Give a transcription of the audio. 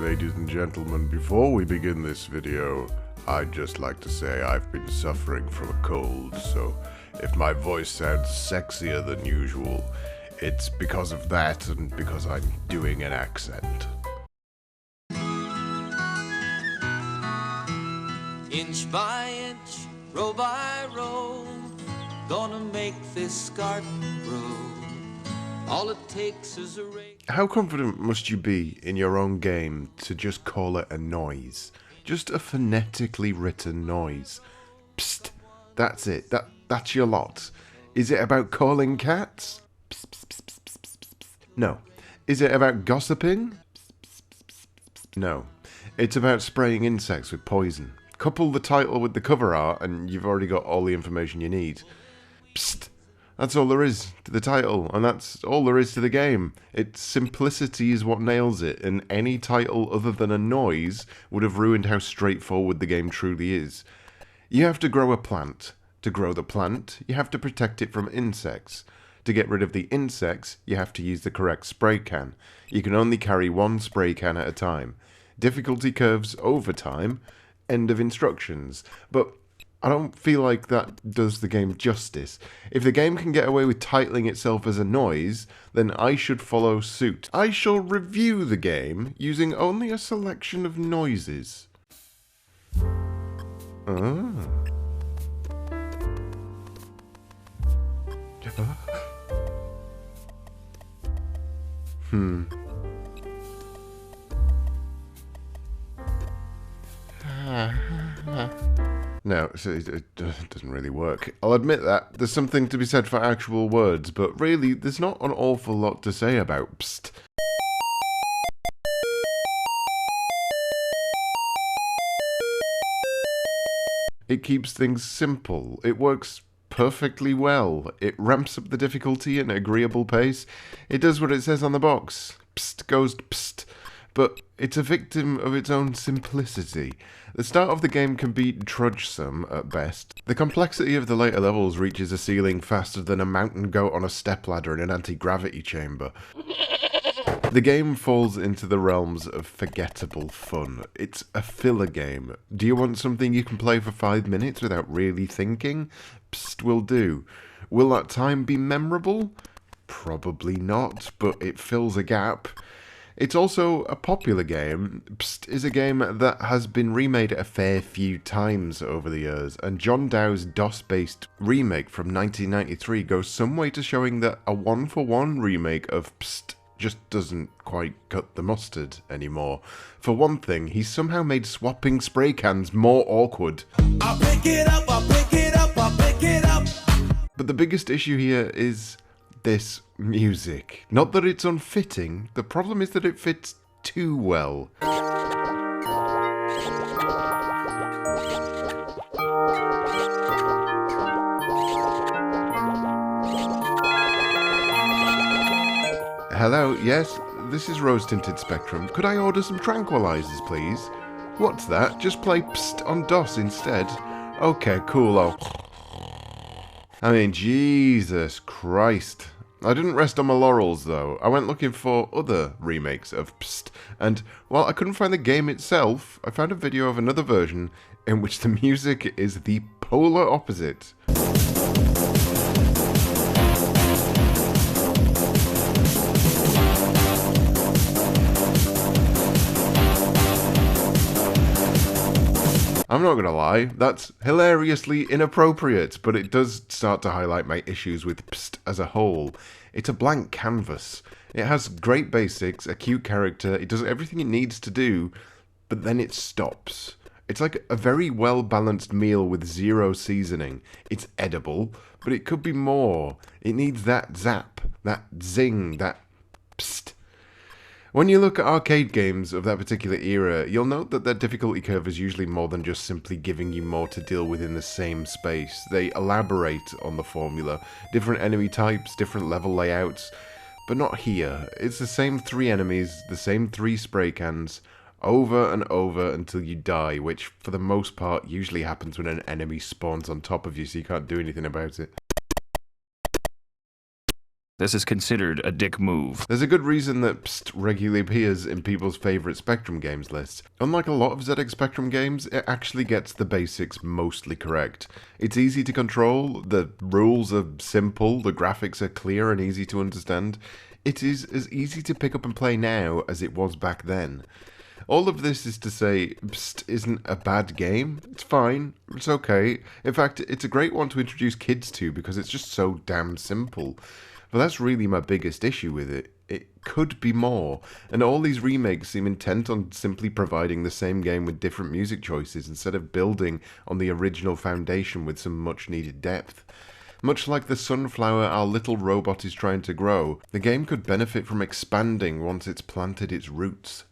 Ladies and gentlemen, before we begin this video, I'd just like to say I've been suffering from a cold, so if my voice sounds sexier than usual, it's because of that and because I'm doing an accent. Inch by inch, row by row, gonna make this garden grow. All it takes is a rake. How confident must you be in your own game to just call it a noise? Just a phonetically written noise. Psst. That's it. That's your lot. Is it about calling cats? Psst, psst, psst, psst, psst, psst, psst. No. Is it about gossiping? Psst, psst, psst, psst, psst. No. It's about spraying insects with poison. Couple the title with the cover art and you've already got all the information you need. Psst. That's all there is to the title, and that's all there is to the game. Its simplicity is what nails it, and any title other than a noise would have ruined how straightforward the game truly is. You have to grow a plant. To grow the plant, you have to protect it from insects. To get rid of the insects, you have to use the correct spray can. You can only carry one spray can at a time. Difficulty curves over time. End of instructions. But I don't feel like that does the game justice. If the game can get away with titling itself as a noise, then I should follow suit. I shall review the game using only a selection of noises. No, so it doesn't really work. I'll admit that. There's something to be said for actual words, but really, there's not an awful lot to say about psst. It keeps things simple. It works perfectly well. It ramps up the difficulty at an agreeable pace. It does what it says on the box. Psst goes psst. But it's a victim of its own simplicity. The start of the game can be trudgesome at best. The complexity of the later levels reaches a ceiling faster than a mountain goat on a stepladder in an anti-gravity chamber. The game falls into the realms of forgettable fun. It's a filler game. Do you want something you can play for 5 minutes without really thinking? Psst will do. Will that time be memorable? Probably not, but it fills a gap. It's also a popular game. Psst is a game that has been remade a fair few times over the years, and John Dow's DOS-based remake from 1993 goes some way to showing that a one-for-one remake of Psst just doesn't quite cut the mustard anymore. For one thing, he's somehow made swapping spray cans more awkward. I'll pick it up, I'll pick it up, I'll pick it up. But the biggest issue here is this music. Not that it's unfitting, the problem is that it fits too well. Hello, yes, this is Rose Tinted Spectrum. Could I order some tranquilizers, please? What's that? Just play Psst on DOS instead? Okay, cool, I mean, Jesus Christ. I didn't rest on my laurels, though. I went looking for other remakes of Psst, and while I couldn't find the game itself, I found a video of another version in which the music is the polar opposite. I'm not gonna lie, that's hilariously inappropriate, but it does start to highlight my issues with Psst as a whole. It's a blank canvas. It has great basics, a cute character, it does everything it needs to do, but then it stops. It's like a very well-balanced meal with zero seasoning. It's edible, but it could be more. It needs that zap, that zing, that psst. When you look at arcade games of that particular era, you'll note that their difficulty curve is usually more than just simply giving you more to deal with in the same space. They elaborate on the formula, different enemy types, different level layouts, but not here. It's the same 3 enemies, the same 3 spray cans, over and over until you die, which for the most part usually happens when an enemy spawns on top of you, so you can't do anything about it. This is considered a dick move. There's a good reason that Pssst regularly appears in people's favourite Spectrum games lists. Unlike a lot of ZX Spectrum games, it actually gets the basics mostly correct. It's easy to control, the rules are simple, the graphics are clear and easy to understand. It is as easy to pick up and play now as it was back then. All of this is to say, Pssst isn't a bad game. It's fine. It's okay. In fact, it's a great one to introduce kids to because it's just so damn simple. But that's really my biggest issue with it. It could be more, and all these remakes seem intent on simply providing the same game with different music choices instead of building on the original foundation with some much needed depth. Much like the sunflower our little robot is trying to grow, the game could benefit from expanding once it's planted its roots.